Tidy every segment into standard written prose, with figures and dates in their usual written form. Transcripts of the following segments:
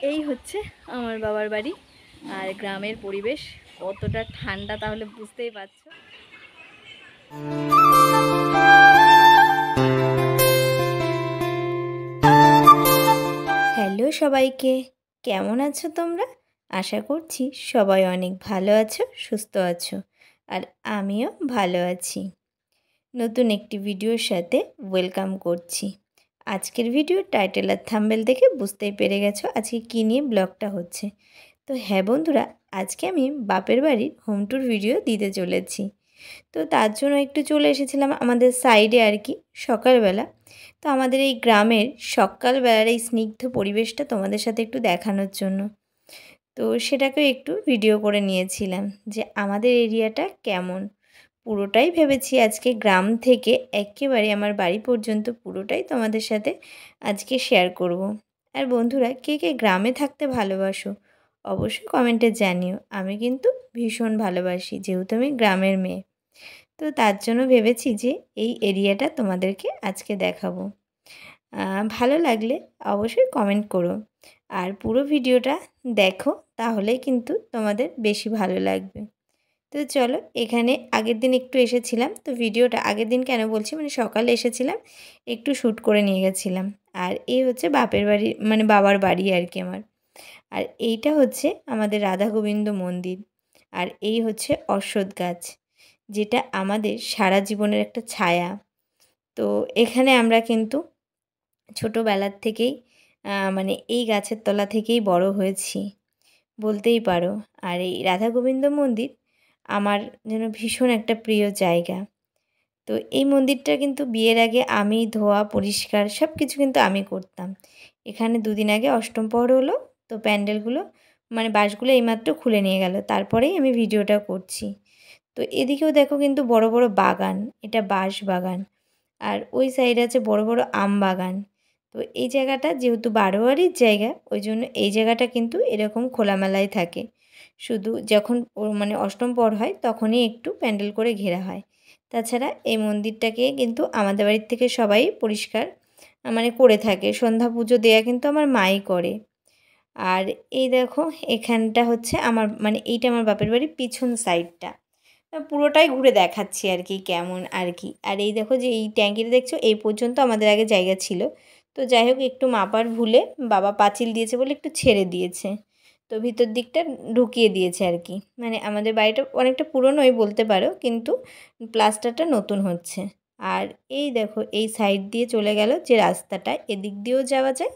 এই হচ্ছে আমার বাবার বাড়ি। আর গ্রামের পরিবেশ কতটা ঠান্ডা তাহলে বুঝতেই পারছো। হ্যালো সবাইকে, কেমন আছো তোমরা? আশা করছি সবাই অনেক ভালো আছো, সুস্থ আছো। আর আমিও ভালো আছি। নতুন একটি ভিডিওর সাথে ওয়েলকাম করছি। আজকের ভিডিওর টাইটেল আর থাম্বনেল দেখে বুঝতেই পেরে গেছো আজকে কী নিয়ে ব্লগটা হচ্ছে। তো হ্যাঁ বন্ধুরা, আজকে আমি বাপের বাড়ির হোম ট্যুর ভিডিও দিতে চলেছি। তো তার জন্য একটু চলে এসেছিলাম আমাদের সাইডে আর কি, সকালবেলা। তো আমাদের এই গ্রামের সকালবেলার এই স্নিগ্ধ পরিবেশটা তোমাদের সাথে একটু দেখানোর জন্য। তো সেটাকে একটু ভিডিও করে নিয়েছিলাম যে আমাদের এরিয়াটা কেমন। পুরোটাই ভেবেছি আজকে গ্রাম থেকে একেবারে আমার বাড়ি পর্যন্ত পুরোটাই তোমাদের সাথে আজকে শেয়ার করব। আর বন্ধুরা, কে কে গ্রামে থাকতে ভালোবাসো অবশ্যই কমেন্টে জানিও। আমি কিন্তু ভীষণ ভালোবাসি, যেহেতু আমি গ্রামের মেয়ে। তো তার জন্য ভেবেছি যে এই এরিয়াটা তোমাদেরকে আজকে দেখাবো। ভালো লাগলে অবশ্যই কমেন্ট করো। আর পুরো ভিডিওটা দেখো, তাহলেই কিন্তু তোমাদের বেশি ভালো লাগবে। তো চলো, এখানে আগের দিন একটু এসেছিলাম। তো ভিডিওটা আগের দিন কেন বলছি, মানে সকালে এসেছিলাম, একটু শ্যুট করে নিয়ে গেছিলাম। আর এই হচ্ছে বাপের বাড়ি, মানে বাবার বাড়ি আর কি আমার। আর এইটা হচ্ছে আমাদের রাধা গোবিন্দ মন্দির। আর এই হচ্ছে অশ্বত্থ গাছ, যেটা আমাদের সারা জীবনের একটা ছায়া। তো এখানে আমরা কিন্তু ছোটোবেলার থেকেই মানে এই গাছের তলা থেকেই বড় হয়েছি বলতেই পারো। আর এই রাধা গোবিন্দ মন্দির আমার যেন ভীষণ একটা প্রিয় জায়গা। তো এই মন্দিরটা কিন্তু বিয়ের আগে আমি ধোয়া পরিষ্কার সব কিছু কিন্তু আমি করতাম। এখানে দুদিন আগে অষ্টম প্রহর হলো। তো প্যান্ডেলগুলো, মানে বাঁশগুলো এইমাত্র খুলে নিয়ে গেল, তারপরেই আমি ভিডিওটা করছি। তো এদিকেও দেখো কিন্তু বড় বড় বাগান, এটা বাঁশ বাগান। আর ওই সাইডে আছে বড় বড় আম বাগান। তো এই জায়গাটা যেহেতু বারোয়ারির জায়গা, ওই জন্য এই জায়গাটা কিন্তু এরকম খোলামেলাই থাকে। শুধু যখন মানে অষ্টম প্রহর হয় তখনই একটু প্যান্ডেল করে ঘেরা হয়। তাছাড়া এই মন্দিরটাকে কিন্তু আমাদের বাড়ির থেকে সবাই পরিষ্কার মানে করে থাকে। সন্ধ্যা পুজো দেয়া কিন্তু আমার মাই করে। আর এই দেখো, এখানটা হচ্ছে আমার, মানে এইটা আমার বাপের বাড়ির পিছন সাইডটা। পুরোটাই ঘুরে দেখাচ্ছি আর কি কেমন আর কি। আর এই দেখো যে এই ট্যাঙ্কিটা দেখছো, এই পর্যন্ত আমাদের আগে জায়গা ছিল। তো যাই হোক, একটু মাপার ভুলে বাবা পাঁচিল দিয়েছে বলে একটু ছেড়ে দিয়েছে। তো ভিতর দিকটা ঢুকিয়ে দিয়েছে আর কি। মানে আমাদের বাড়িটা অনেকটা পুরনোই বলতে পারো, কিন্তু প্লাস্টারটা নতুন হচ্ছে। আর এই দেখো, এই সাইড দিয়ে চলে গেল যে রাস্তাটা, এদিক দিয়েও যাওয়া যায়।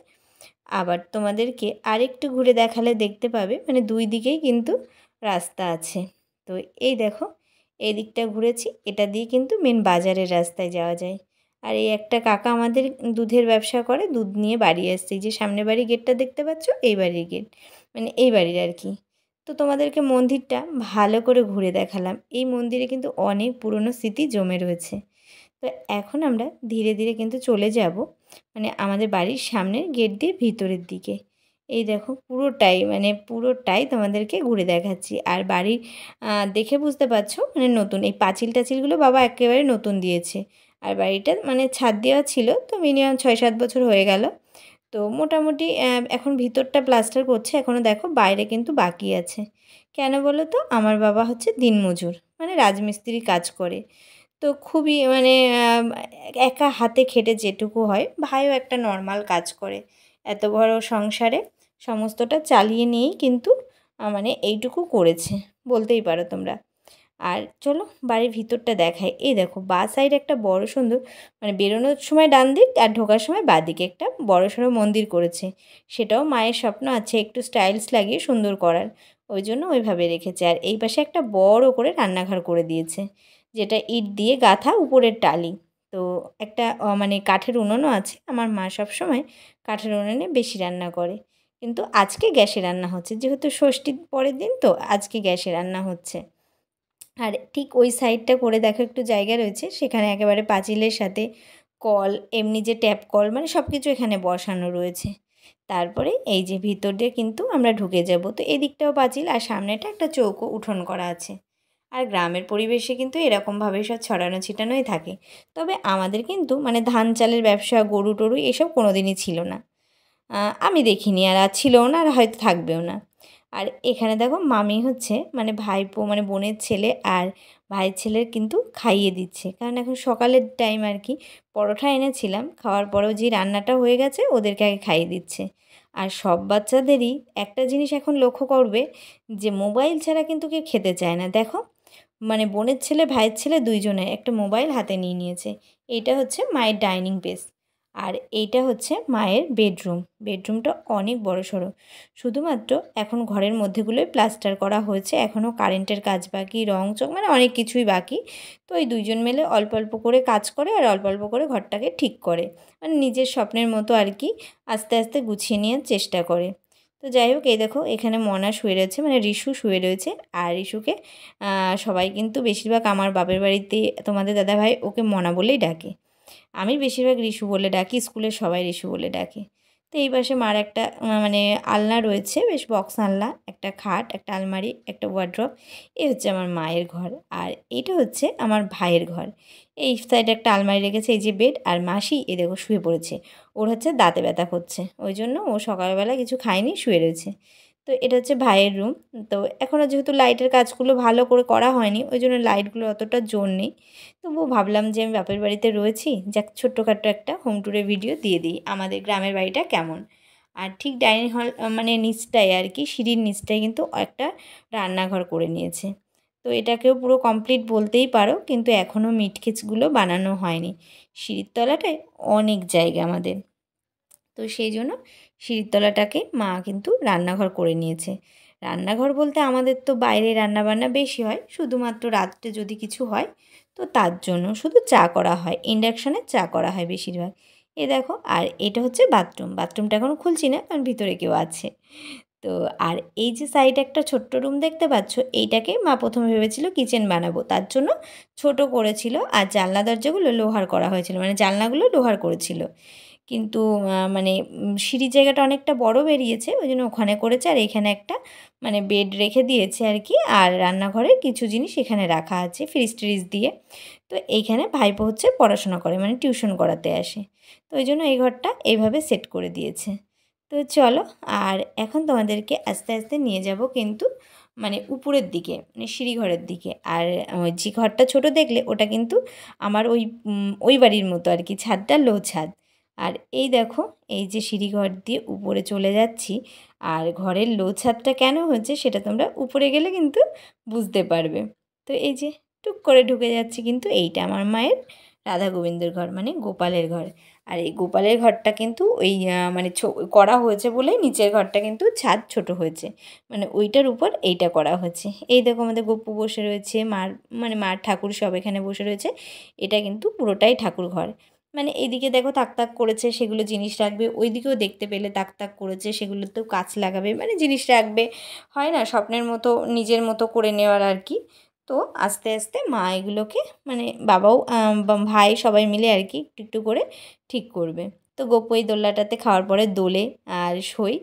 আবার তোমাদেরকে আরেকটু ঘুরে দেখালে দেখতে পাবে, মানে দুই দিকেই কিন্তু রাস্তা আছে। তো এই দেখো, এই দিকটা ঘুরেছি, এটা দিয়ে কিন্তু মেন বাজারের রাস্তায় যাওয়া যায়। আর এই একটা কাকা আমাদের দুধের ব্যবসা করে, দুধ নিয়ে বাড়ি আসছে। এই যে সামনে বাড়ির গেটটা দেখতে পাচ্ছ, এই বাড়ির গেট, মানে এই বাড়ির আর কি। তো তোমাদেরকে মন্দিরটা ভালো করে ঘুরে দেখালাম। এই মন্দিরে কিন্তু অনেক পুরনো স্মৃতি জমে রয়েছে। তো এখন আমরা ধীরে ধীরে কিন্তু চলে যাব, মানে আমাদের বাড়ির সামনের গেট দিয়ে ভিতরের দিকে। এই দেখো পুরোটাই, মানে পুরোটাই তোমাদেরকে ঘুরে দেখাচ্ছি। আর বাড়ি দেখে বুঝতে পারছো, মানে নতুন এই পাঁচিল টাচিলগুলো বাবা একেবারে নতুন দিয়েছে। আর বাড়িটা মানে ছাদ দেওয়া ছিল, তো মিনিমাম 6-7 বছর হয়ে গেল। তো মোটামুটি এখন ভিতরটা প্লাস্টার করছে, এখনও দেখো বাইরে কিন্তু বাকি আছে। কেন বলো তো, আমার বাবা হচ্ছে দিনমজুর, মানে রাজমিস্ত্রি কাজ করে। তো খুবই মানে একা হাতে খেটে যেটুকু হয়, ভাইও একটা নর্মাল কাজ করে। এত বড় সংসারে সমস্তটা চালিয়ে নিয়েই কিন্তু মানে এইটুকু করেছে বলতেই পারো তোমরা। আর চলো বাড়ির ভিতরটা দেখাই। এই দেখো, বাঁ সাইডে একটা বড় সুন্দর, মানে বেরোনোর সময় ডান দিক আর ঢোকার সময় বাঁ দিকে একটা বড়সড় মন্দির করেছে। সেটাও মায়ের স্বপ্ন আছে একটু স্টাইলস লাগিয়ে সুন্দর করার, ওই জন্য ওইভাবে রেখেছে। আর এই পাশে একটা বড় করে রান্নাঘর করে দিয়েছে, যেটা ইট দিয়ে গাঁথা, উপরের টালি। তো একটা মানে কাঠের উনুনও আছে। আমার মা সবসময় কাঠের উনুনে বেশি রান্না করে, কিন্তু আজকে গ্যাসে রান্না হচ্ছে, যেহেতু ষষ্ঠীর পরের দিন তো আজকে গ্যাসে রান্না হচ্ছে। আর ঠিক ওই সাইডটা করে দেখো একটু জায়গা রয়েছে, সেখানে একেবারে পাঁচিলের সাথে কল, এমনি যে ট্যাপ কল, মানে সব কিছু এখানে বসানো রয়েছে। তারপরে এই যে ভিতর দিয়ে কিন্তু আমরা ঢুকে যাব। তো এদিকটাও পাঁচিল, আর সামনেটা একটা চৌকো উঠোন করা আছে। আর গ্রামের পরিবেশে কিন্তু এরকমভাবে সব ছড়ানো ছিটানোই থাকে। তবে আমাদের কিন্তু মানে ধান চালের ব্যবসা, গরু টরু এসব কোনো দিনই ছিল না। আমি দেখিনি, আর ছিলও না, আর হয়তো থাকবেও না। আর এখানে দেখো মামি হচ্ছে মানে ভাইপো মানে বোনের ছেলে আর ভাইয়ের ছেলের কিন্তু খাইয়ে দিচ্ছে, কারণ এখন সকালের টাইম আর কি। পরোটা এনেছিলাম, খাওয়ার পরেও যে রান্নাটা হয়ে গেছে ওদেরকে আগে খাইয়ে দিচ্ছে। আর সব বাচ্চাদেরই একটা জিনিস এখন লক্ষ্য করবে যে মোবাইল ছাড়া কিন্তু কেউ খেতে চায় না। দেখো মানে বোনের ছেলে ভাইয়ের ছেলে দুইজনে একটা মোবাইল হাতে নিয়ে নিয়েছে। এটা হচ্ছে মায়ের ডাইনিং স্পেস, আর এইটা হচ্ছে মায়ের বেডরুম। বেডরুমটা অনেক বড়সড়। শুধুমাত্র এখন ঘরের মধ্যেগুলোই প্লাস্টার করা হয়েছে, এখনও কারেন্টের কাজ বাকি, রং চং মানে অনেক কিছুই বাকি। তো এই দুইজন মিলে অল্প অল্প করে কাজ করে আর অল্প অল্প করে ঘরটাকে ঠিক করে, মানে নিজের স্বপ্নের মতো আর কি আস্তে আস্তে গুছিয়ে নেওয়ার চেষ্টা করে। তো যাই হোক, এই দেখো এখানে মনা শুয়ে রয়েছে, মানে রিশু শুয়ে রয়েছে। আর রিশুকে সবাই কিন্তু বেশিরভাগ আমার বাপের বাড়িতে তোমাদের দাদাভাই ওকে মনা বলেই ডাকে। আমি বেশিরভাগ রিশু বলে ডাকি, স্কুলের সবাই রিশু বলে ডাকে। তো এই পাশে মার একটা মানে আলনা রয়েছে, বেশ বক্স আলনা, একটা খাট, একটা আলমারি, একটা ওয়ার্ড্রপ। এই হচ্ছে আমার মায়ের ঘর। আর এইটা হচ্ছে আমার ভাইয়ের ঘর। এই সাইডে একটা আলমারি রেখেছে, এই যে বেড। আর মাসি এ দেখো শুয়ে পড়েছে, ওর হচ্ছে দাঁতে ব্যথা করছে, ওই জন্য ও সকালবেলা কিছু খায়নি, শুয়ে রয়েছে। তো এটা হচ্ছে ভাইয়ের রুম। তো এখনও যেহেতু লাইটের কাজগুলো ভালো করে করা হয়নি, ওই জন্য লাইটগুলো অতটা জোর নেই। তবুও ভাবলাম যে আমি বাপের বাড়িতে রয়েছি, যাক ছোট্টখাট্টো একটা হোম ট্যুরের ভিডিও দিয়ে দিই আমাদের গ্রামের বাড়িটা কেমন। আর ঠিক ডাইনিং হল মানে নিচটায় আর কি, সিঁড়ির নিচটায় কিন্তু একটা রান্নাঘর করে নিয়েছে। তো এটাকেও পুরো কমপ্লিট বলতেই পারো, কিন্তু এখনও মিটকেচগুলো বানানো হয়নি। সিঁড়ির তলাটায় অনেক জায়গা আমাদের, তো সেই জন্য সিঁড়ির তলাটাকে মা কিন্তু রান্নাঘর করে নিয়েছে। রান্নাঘর বলতে আমাদের তো বাইরে রান্নাবান্না বেশি হয়, শুধুমাত্র রাত্রে যদি কিছু হয় তো তার জন্য শুধু চা করা হয়, ইন্ডাকশানে চা করা হয় বেশিরভাগ। এ দেখো, আর এটা হচ্ছে বাথরুম। বাথরুমটা এখনও খুলছি না, কারণ ভিতরে কেউ আছে। তো আর এই যে সাইডে একটা ছোট্ট রুম দেখতে পাচ্ছ, এইটাকে মা প্রথমে ভেবেছিল কিচেন বানাবো, তার জন্য ছোট করেছিল। আর জানলা দরজাগুলো লোহার করা হয়েছিল, মানে জানলাগুলো লোহার করেছিল। কিন্তু মানে সিঁড়ির জায়গাটা অনেকটা বড় বেরিয়েছে, ওই জন্য ওখানে করেছে। আর এখানে একটা মানে বেড রেখে দিয়েছে আর কি। আর রান্নাঘরে কিছু জিনিস এখানে রাখা আছে ফ্রিজ ট্রিজ দিয়ে। তো এইখানে ভাইপো হচ্ছে পড়াশোনা করে, মানে টিউশন করাতে আসে। তো ওই জন্য এই ঘরটা এইভাবে সেট করে দিয়েছে। তো চলো, আর এখন তোমাদেরকে আস্তে আস্তে নিয়ে যাব কিন্তু মানে উপরের দিকে, মানে সিঁড়িঘরের দিকে। আর ওই যে ঘরটা ছোট দেখলে ওটা কিন্তু আমার ওই বাড়ির মতো আর কি, ছাদটা লো ছাদ। আর এই দেখো, এই যে সিঁড়িঘর দিয়ে উপরে চলে যাচ্ছি। আর ঘরের লো ছাদটা কেন হচ্ছে সেটা তোমরা উপরে গেলে কিন্তু বুঝতে পারবে। তো এই যে টুক করে ঢুকে যাচ্ছি, কিন্তু এইটা আমার মায়ের রাধা গোবিন্দর ঘর, মানে গোপালের ঘর। আর এই গোপালের ঘরটা কিন্তু ওই মানে করা হয়েছে বলে নিচের ঘরটা কিন্তু ছাদ ছোট হয়েছে, মানে ওইটার উপর এইটা করা হয়েছে। এই দেখো আমাদের গপু বসে রয়েছে, মার মানে মার ঠাকুর সব এখানে বসে রয়েছে। এটা কিন্তু পুরোটাই ঠাকুর ঘর। মানে এইদিকে দেখো তাক তাক করেছে, সেগুলো জিনিস রাখবে। ওইদিকেও দেখতে পেলে তাক তাক করেছে, সেগুলোতেও কাচ লাগাবে, মানে জিনিস রাখবে। হয় না স্বপ্নের মতো নিজের মতো করে নেওয়ার আর কি। তো আস্তে আস্তে মা এগুলোকে মানে বাবাও ভাই সবাই মিলে আর কি একটু একটু করে ঠিক করবে। তো গোপু এই দোলনাটাতে খাওয়ার পরে দোলে আর শোয়।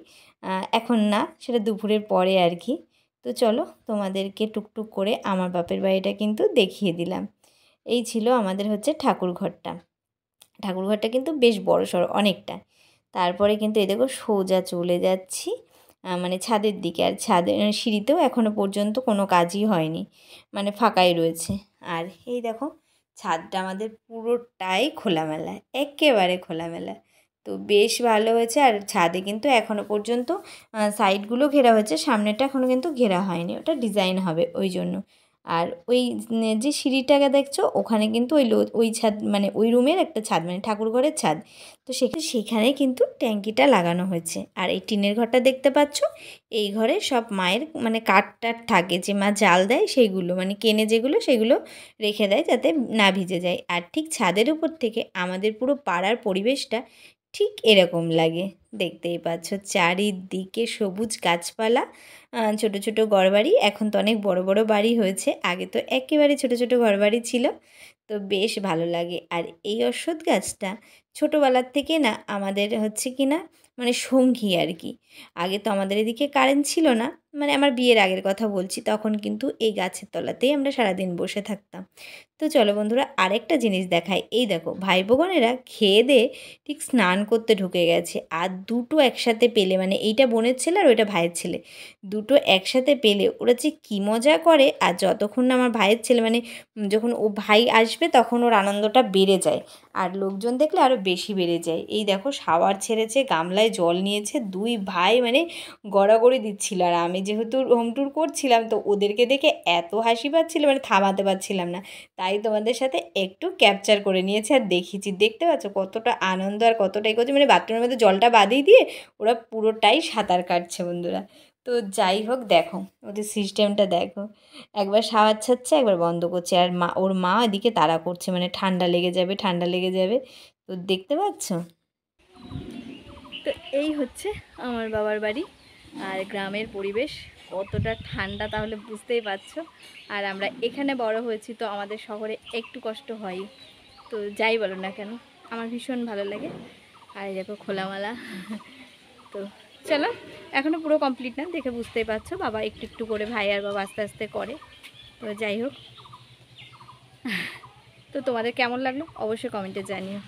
এখন না, সেটা দুপুরের পরে আর কি। তো চলো তোমাদেরকে টুকটুক করে আমার বাপের বাড়িটা কিন্তু দেখিয়ে দিলাম। এই ছিল আমাদের হচ্ছে ঠাকুর ঘরটা। ঠাকুরঘরটা কিন্তু বেশ বড়সড় অনেকটা। তারপরে কিন্তু এই দেখো সোজা চলে যাচ্ছি মানে ছাদের দিকে। আর ছাদের সিঁড়িতেও এখনও পর্যন্ত কোনো কাজই হয়নি, মানে ফাঁকাই রয়েছে। আর এই দেখো ছাদটা আমাদের পুরোটাই খোলামেলা, এক্কেবারে খোলামেলা। তো বেশ ভালো হয়েছে। আর ছাদে কিন্তু এখনও পর্যন্ত সাইডগুলো ঘেরা হয়েছে, সামনেটা এখনও কিন্তু ঘেরা হয়নি, ওটা ডিজাইন হবে ওই জন্য। আর ওই যে সিঁড়িটাকে দেখছো ওখানে কিন্তু ওই ছাদ মানে ওই রুমের একটা ছাদ, মানে ঠাকুরঘরের ছাদ। তো সেখানে কিন্তু ট্যাঙ্কিটা লাগানো হয়েছে। আর এই টিনের ঘরটা দেখতে পাচ্ছ, এই ঘরে সব মায়ের মানে কাঠ টাঠ থাকে, যে মা জাল দেয় সেইগুলো, মানে কেনে যেগুলো সেগুলো রেখে দেয় যাতে না ভিজে যায়। আর ঠিক ছাদের উপর থেকে আমাদের পুরো পাড়ার পরিবেশটা ঠিক এরকম লাগে। দেখতেই পাচ্ছ চারিদিকে সবুজ গাছপালা, ছোট ছোট ঘরবাড়ি। এখন তো অনেক বড় বড় বাড়ি হয়েছে, আগে তো একেবারে ছোট ছোট ঘরবাড়ি ছিল। তো বেশ ভালো লাগে। আর এই অশ্বত্থ গাছটা ছোটোবেলার থেকে না আমাদের হচ্ছে কি না মানে সঙ্গী আর কি। আগে তো আমাদের এদিকে কারেন্ট ছিল না, মানে আমার বিয়ের আগের কথা বলছি, তখন কিন্তু এই গাছের তলাতেই আমরা সারাদিন বসে থাকতাম। তো চলো বন্ধুরা আরেকটা জিনিস দেখাই। এই দেখো ভাই বোনেরা খেয়ে দেয়ে ঠিক স্নান করতে ঢুকে গেছে, আর দুটো একসাথে পেলে, মানে এইটা বোনের ছেলে আর ওইটা ভাইয়ের ছেলে, দুটো একসাথে পেলে ওরা যে কী মজা করে। আর যতক্ষণ না আমার ভাইয়ের ছেলে, মানে যখন ও ভাই আসবে তখন ওর আনন্দটা বেড়ে যায়, আর লোকজন দেখলে আরও বেশি বেড়ে যায়। এই দেখো শাওয়ার ছেড়েছে, গামলায় জল নিয়েছে, দুই ভাই মানে গড়াগড়ি দিচ্ছিল। আর আমি যেহেতু হোম ট্যুর করছিলাম তো ওদেরকে দেখে এত হাসি পাচ্ছিল, মানে থামাতে পারছিলাম না। তাই তোমাদের সাথে একটু ক্যাপচার করে নিয়েছি আর দেখিয়েছি। দেখতে পাচ্ছ কতটা আনন্দ আর কতটাই করছে, মানে বাথরুমের মধ্যে জলটা বাদিয়ে দিয়ে ওরা পুরোটাই সাঁতার কাটছে বন্ধুরা। তো যাই হোক দেখো ওদের সিস্টেমটা দেখো, একবার শাওয়ার ছাড়ছে একবার বন্ধ করছে, আর ওর মা এদিকে তাড়া করছে, মানে ঠান্ডা লেগে যাবে ঠান্ডা লেগে যাবে। তো দেখতে পাচ্ছ। তো এই হচ্ছে আমার বাবার বাড়ি, আর গ্রামের পরিবেশ কতটা ঠান্ডা তাহলে বুঝতেই পারছো। আর আমরা এখানে বড় হয়েছি, তো আমাদের শহরে একটু কষ্ট হয়, তো যাই বলো না কেন আমার ভীষণ ভালো লাগে। আর এই দেখো খোলামালা। তো চলো, এখনও পুরো কমপ্লিট না, দেখে বুঝতেই পারছো বাবা একটু একটু করে, ভাই আর বাবা আস্তে আস্তে করে। তো যাই হোক, তো তোমাদের কেমন লাগলো অবশ্যই কমেন্টে জানিও,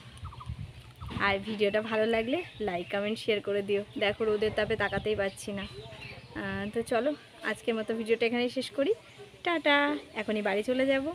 আর ভিডিওটা ভালো লাগলে লাইক কমেন্ট শেয়ার করে দিও। দেখো রোদের তাপে তাকাতেই পাচ্ছি না। তো চলো আজকের মতো ভিডিওটা এখানেই শেষ করি। টাটা, এখনই বাড়ি চলে যাব।